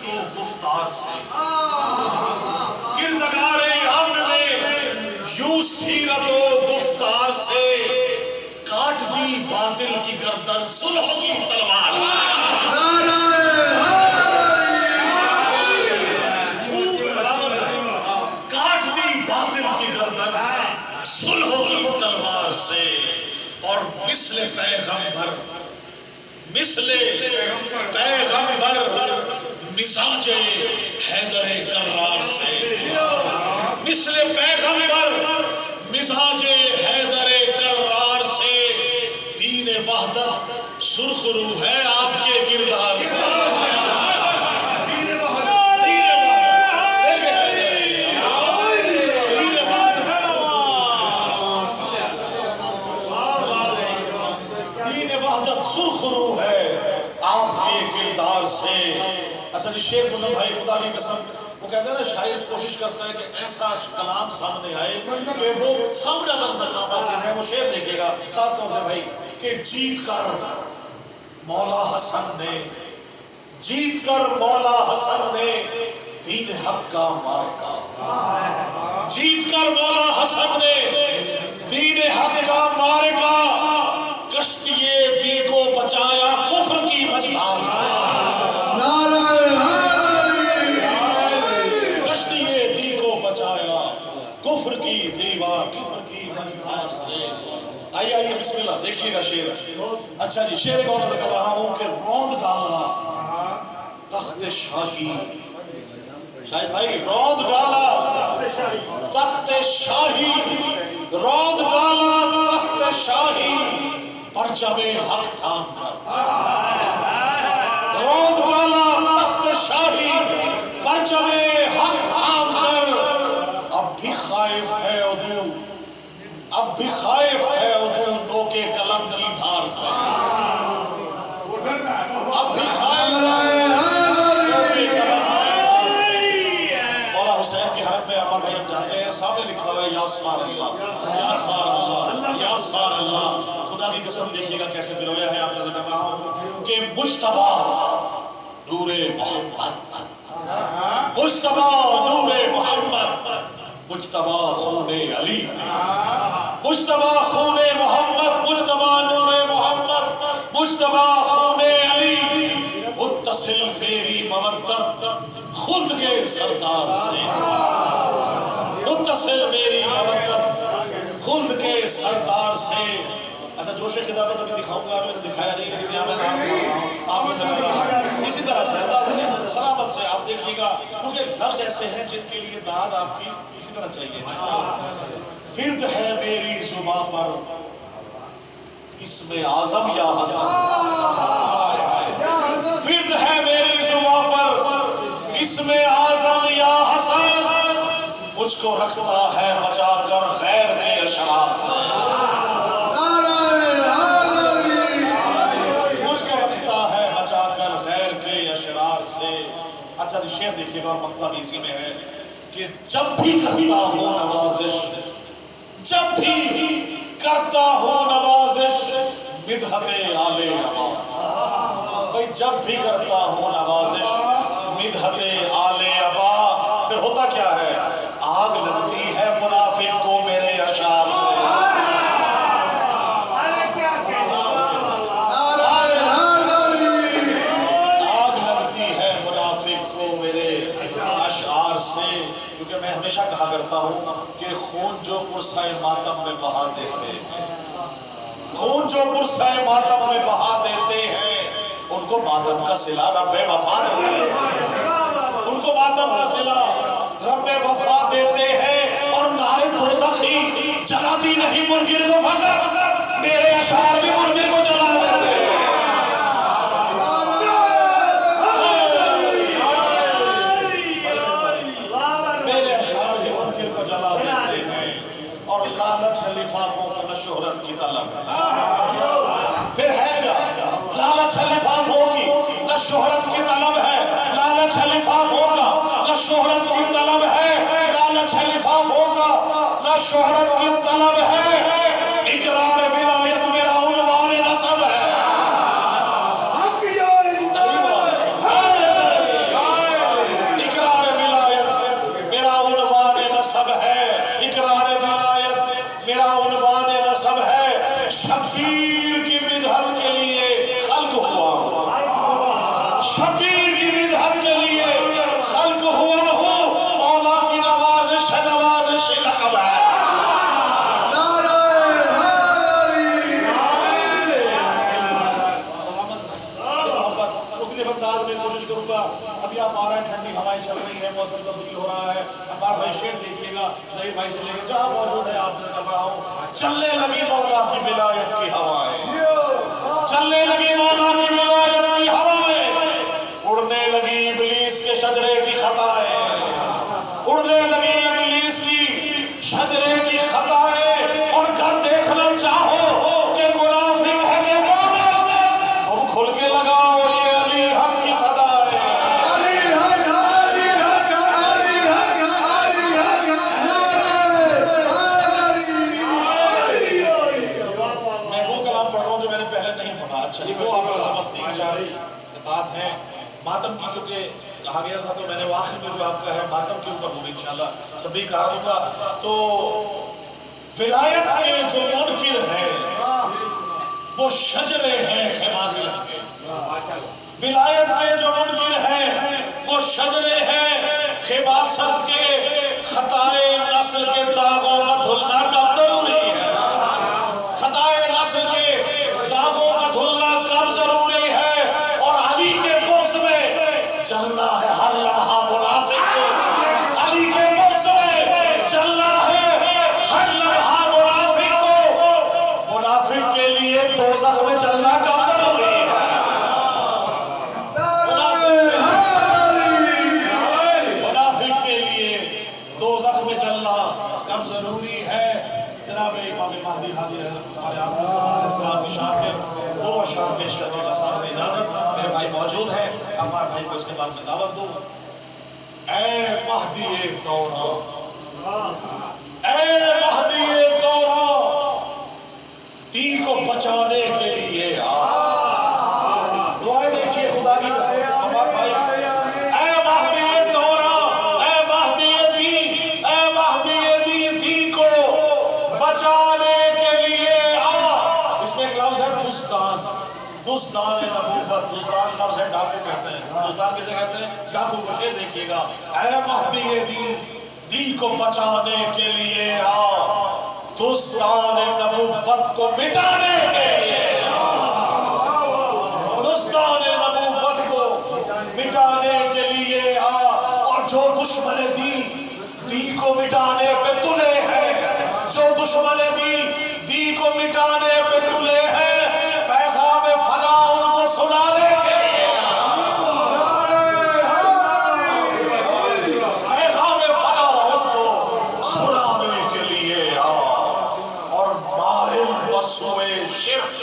و گفتار سے کردگار امن نے یوں سیرت و گفتار سے کاٹ دی باطل کی گردن صلح کی تلوار سے کاٹ دی باطل کی گردن صلح کی تلوار سے اور مثل پیغمبر مزاج حیدر کرار سے مثل پیغمبر مزاج حیدر کرار سے دین وحدت سرخ رو ہے آپ کے کردار سے سرخ رو ہے آپ کے کردار سے. اصل شیخ مظہر بھائی خدا کی قسم وہ کہتے ہیں نا شاعر کوشش کرتا ہے کہ ایسا کلام سامنے آئے کہ وہ سامنے منظرنامہ چیز ہے وہ شعر دیکھے گا خاص طور سے بھائی کہ جیت کر مولا حسن نے دین حق کا مارکا جیت کر مولا حسن نے دین حق کا مارکا کشتی دی کو بچایا کفر کی مجدار سے کشتی دی کو بچایا کفر کی دیوار کفر کی مجدار سے. آئیے بسم اللہ دیکھیے گا شعر. اچھا جی شعر کو عرض کر رہا ہوں کہ روند ڈالا تخت شاہی شاہد بھائی روند ڈالا تخت شاہی روند ڈالا تخت شاہی پرچم حق تھام کر روند ڈالا تخت شاہی پرچم حق تھام کر اب بھی خائف ہے عدو نوکے قلم کی دھار سے اب بھی خائف ہے مولا حسین کے حرم میں ہمارے بھائی ہم جاتے ہیں سامنے لکھا ہوا ہے یا سار اللہ یا سار اللہ یا سار اللہ. خدا کی قسم دیکھیے گا کیسے برویا ہے آپ نظر کر رہا ہوں کہ مجتبی نور محمد مجتبی نور محمد مجتبی خون علی مجتبی خون محمد مجتبی نور محمد مجتبی خون علی متصل میری مودت خلد کے سردار سے متصل میری مودت خلد کے سردار سے. ایسا جوش خطابت ابھی دکھاؤں گا میں نے دکھایا نہیں لیکن یہاں میں آپ نے اسی طرح سے سلامت سے آپ دیکھیے گا کیونکہ لفظ ایسے ہیں جن کے لیے داد آپ کی اسی طرح چاہیے. فرد ہے میری زباں پر اسم اعظم یا حسن فرد ہے میری زباں پر اسم اعظم یا حسن مجھ کو رکھتا ہے بچا کر غیر کے اشرار سے اچھا شعر دیکھیے گا اور مقطع بھی اسی میں ہے کہ جب بھی کرتا ہوں نوازش مدحت آل ابا بھائی جب بھی کرتا ہوں نوازش مدحت آل ابا پھر ہوتا کیا ہے آگ لگتی ہے منافق کو میرے اشعار سے کیونکہ میں ہمیشہ کہا کرتا ہوں کہ خون جو پرسائے ماتم میں بہا دیتے ہیں خون جو پرسائے ماتم میں بہا دیتے ہیں ان کو ماتم کا صلہ رب وفا دیتے ہیں ان کو ماتم کا صلہ رب وفا دیتے ہیں اور نارے دوزخی جلاتی نہیں منکر کو فقط میرے اشعار بھی منکر کو جلا دیتے ہیں لفافوں کا شہرت کی طلب ہے پھر ہے کیا لالچ لفافوں کی نہ شہرت کی طلب ہے لالچ لفافوں کا نہ شہرت کی طلب ہے لالچ لفافوں کا نہ شہرت کی طلب ہے اقرار ولایت میرا عنوان نسب ہے ابھی آپ آ رہے ہیں، ٹھنڈی ہوائیں چل رہی ہیں، موسم تبدیل ہو رہا ہے. اب بھائی شعر دیکھیے گا، ظہیر بھائی سے لے کے جہاں موجود ہے آپ نے کر رہا ہوں. چلنے لگی مولا کی ولایت کی ہوائیں، چلنے لگی مولا کی ولایت کی ہوائیں، اڑنے لگی ابلیس کے شجرے کی خطائیں، اڑنے لگی ابلیس کی شجرے کی خطائیں. اور گھر دیکھنا چاہو کہ منافق ہے کہ مومن، تم کھل کے لگاؤ یہ علی حق کی صدائیں. علی حق، علی حق، علی حق، علی حق، نعرہ حیدری. میں وہ کلام پڑھ رہا ہوں جو میں نے پہلے نہیں پڑھا. اچھا جی، وہ آپ کا بس 3-4 قطعات ہیں ماتم کی، کیونکہ کہا گیا تھا تو میں نے آخر میں جو آپ کا ہے ماتم کے اوپر وہ بھی انشاءاللہ سبھی کہا دوں گا. تو ولایت کے جو منکر ہیں وہ شجرے ہیں خمازل کے، ولایت کے جو منکر ہیں وہ شجرے ہیں خباثت کے. خطائے نسل کے داغوں کا دھلنا کب ضروری ہے، خطائے نسل کے داغوں کا دھلنا کب ضروری ہے. اور علی کے بغض میں جلنا ہے ہر لمحہ منافق کو، علی کے بغض میں جلنا ہے ہر لمحہ منافق کو. منافق کے لیے دوزخ میں چلنا کب ضروری ہے، منافق کے لیے دوزخ میں چلنا کب ضروری ہے. جناب امام مہدی ہادی ہمارے آقا علیہ السلام کی شان میں 2 اشعار پیش کرنے کا صاحب سے اجازت. میرے بھائی موجود ہیں، عمار بھائی کو اس کے بعد میں دعوت دو. اے مہدی دوران، اے مہدی دوران، دی کو بچانے کے لیے دعائیں دیکھیے خدا کی قسم. عمار بھائی، اے مہدی دوران، اے مہدی دی، اے مہدی دی، دی کو بچانے کے لیے اس میں ایک لفظ ہے دستان، دستان نبوت. دستان لفظ ہے ڈاکو کہتے ہیں. دستان کیسے کہتے ہیں؟ ڈاکو کو. شعر دیکھیے گا. اے مہدی دی، دی کو بچانے کے لیے دستان نبوت کو مٹانے کے لیے، دستان نبوت کو مٹانے کے لیے اور جو دشمن دی کو مٹانے پہ تلے ہیں، جو دشمن دی کو مٹانے پہ تلے ہیں، پیغام فلاح ان کو سنانے کے لیے، پیغام فلاح ان کو سنانے کے لیے. اور مائل بسوئے شرک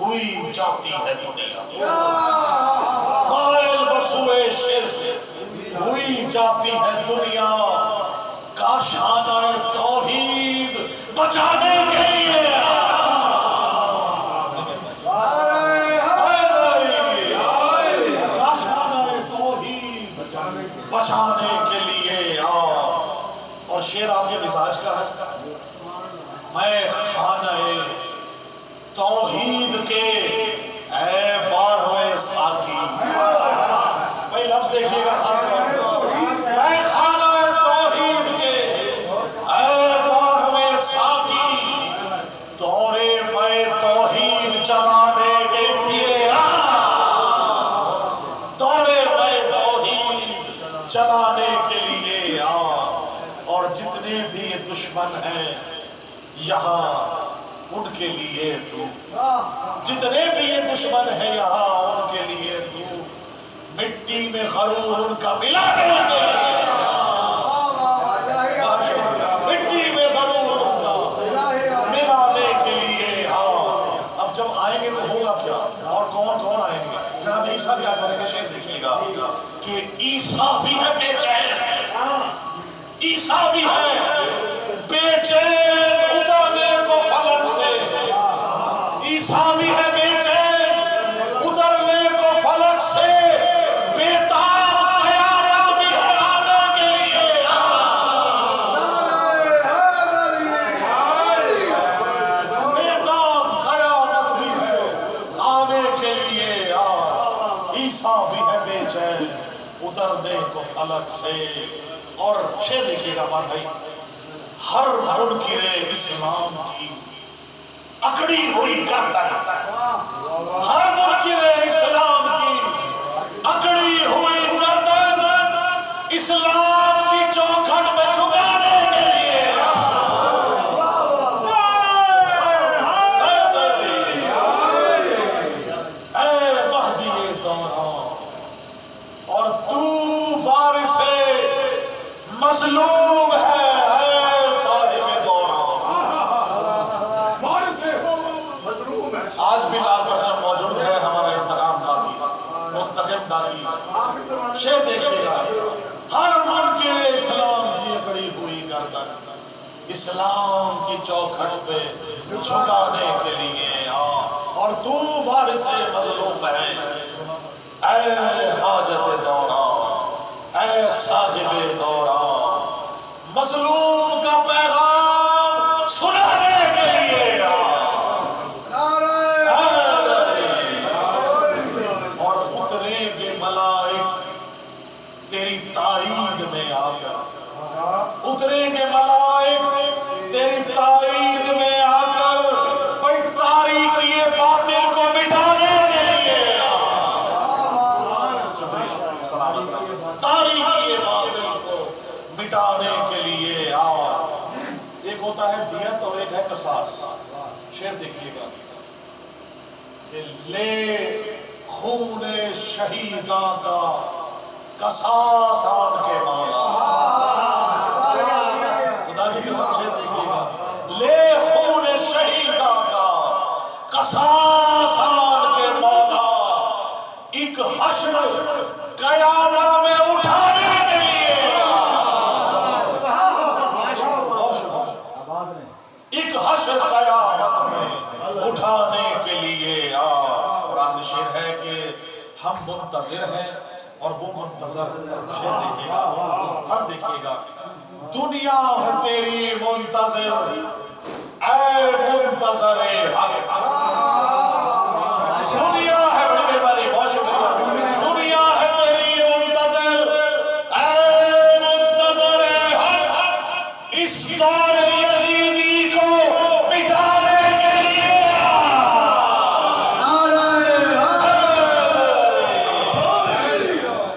ہوئی جاتی ہے دنیا، مائل بسوئے شرک ہوئی جاتی ہے دنیا. کاشانہ توحید بچانے کے لیے، کاشانہ توحید بچانے کے لیے. اور شعر آپ کے مزاج کا ہے. میں خانہ توحید کے اے 12ویں سازی. بھائی لفظ دیکھیے گا خاص طور سے. میں خانہ توحید کے اے 12ویں سازی، دورے میں توحید چلانے کے لیے، دورے میں توحید چلانے کے لیے. اور جتنے بھی دشمن ہیں یہاں ان کے لیے تو، جتنے بھی یہ دشمن ہیں یہاں ان کے لیے تو مٹی میں غرور ان کا ملانے کے لیے، مٹی میں غرور ان کا ملانے کے لیے. اب جب آئیں گے تو ہوگا کیا اور کون کون آئیں گے؟ جناب عیسیٰ کیا کریں گے؟ شعر دیکھیے گا کہ عیسیٰ بھی ہے بے چین، عیسیٰ بھی ہے بے چین اترنے کو فلک سے، عیسیٰ بھی ہے بے چین اترنے کو فلک سے، بیتاب قیامت بھی ہے آنے کے لیے، بیتاب قیامت بھی ہے آنے کے لیے. عیسیٰ بھی ہے بے چین اترنے کو فلک سے. اور شعر دیکھیے گا ہمارے بھائی. ہر منکر اسلام کی اکڑی ہوئی گردن، ہر منکر اسلام کی اکڑی ہوئی مظلوم ہے اے صاحب دوران۔ آج بھی لال پرچم موجود ہے، ہمارا انتقام باقی، منتقم باقی۔ شعر دیکھیے گا، ہر منکر اسلام کی اکڑی ہوئی گردن اسلام کی چوکھٹ پہ جھکانے کے لیے آ، اور تو وارث مظلوم ہے اے حاجت دوران، اے صاحب دوران، مظلوم کا پیغام سنانے کے لیے آ۔ اور اتریں گے ملائک تیری تائید میں آ کر، اتریں گے ملائک تیری تائید میں آ کر، بھئی تاریخ یہ باطل کو مٹانے کے لیے تاریخ یہ باطل کو مٹانے کے لیے آ۔ ایک ہوتا ہے دیت اور ایک ہے قصاص۔ شعر دیکھیے گا کہ لے خون شہیداں کا قصاص آن کے مولا، خدا کی قسم شعر دیکھیے گا، لے خون شہیداں کا قصاص آن کے مولا، ایک حشر قیامت میں اٹھانے کے لیے، ایک حشر قیامت میں اٹھانے کے لیے آ۔ اور آخری شعر ہے کہ ہم منتظر ہیں اور وہ منتظر۔ شعر دیکھیے گا، تھر دیکھیے گا، دنیا ہے تیری منتظر اے منتظر حق، دنیا ہے بڑی مہربانی، بہت شکریہ، دنیا ہے تیری منتظر اے منتظر حق، اس دور یزیدی کو مٹانے کے لیے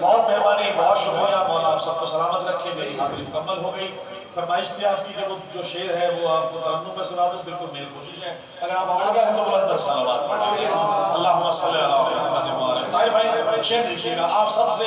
بہت مہربانی، بہت شکریہ۔ مولا آپ سب کو سلامت رکھے۔ میری حاضری مکمل ہو گئی۔ فرمائش تھی آپ کی کہ وہ جو شعر ہے وہ آپ کو ترنم پہ سنا دو، بالکل میری کوشش ہے۔ اگر آپ آمادہ ہیں تو بلند تر صلوات پڑھ لیجیے۔ اللہم صلی علی محمد و علی طاہر بھائی شعر دیکھیے گا آپ سب سے،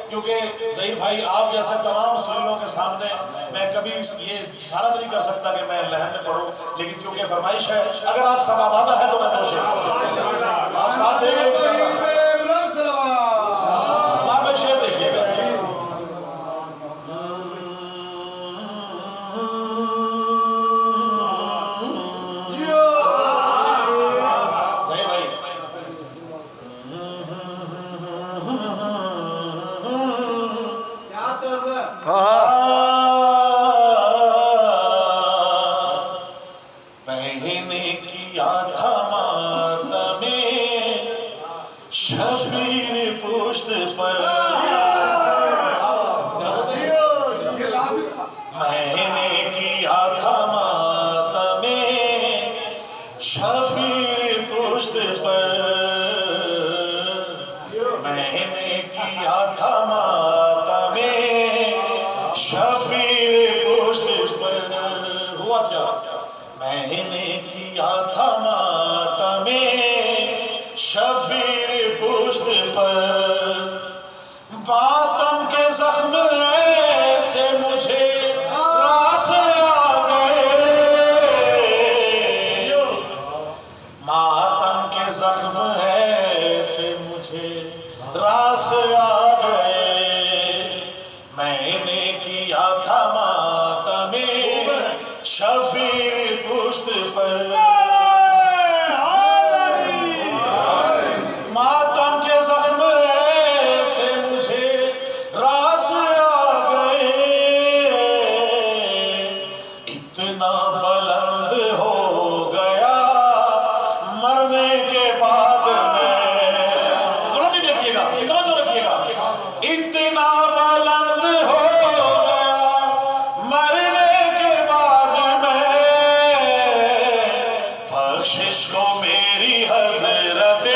کیونکہ ظہیر بھائی آپ جیسے تمام سنیوں کے سامنے میں کبھی یہ اشارہ نہیں کر سکتا کہ میں لہن میں پڑھوں، لیکن کیونکہ فرمائش ہے، اگر آپ سب آمادہ ہیں تو میں دو شعر آپ ساتھ دیں گے انشاءاللہ۔ آپ شعر دیکھیے گا، میں نے کیا تھا ماتم شبیر پشت پر، میں نے کیا تھا ماتم شبیر پشت پر، میں نے کیا تھا ماتم شبیر پشت پر۔ ہوا کیا؟ میں نے کیا تھا ماتم شبیر پشت پر، ماتم کے زخم ایسے مجھے راس آ گئے، ماتم کے زخم ایسے مجھے راس آ گئے، میں نے کیا تھا ماتم شبیر پشت پر، ماتم کے زخم ایسے مجھے راس آ گئے، اتنا بلند ہو گیا مرنے کے بعد میں، غلطی دیکھیے گا، اتنا جو رکھیے گا، اتنا بلند ہو گیا مرنے کے بعد میں، بخشش کو میری حضرت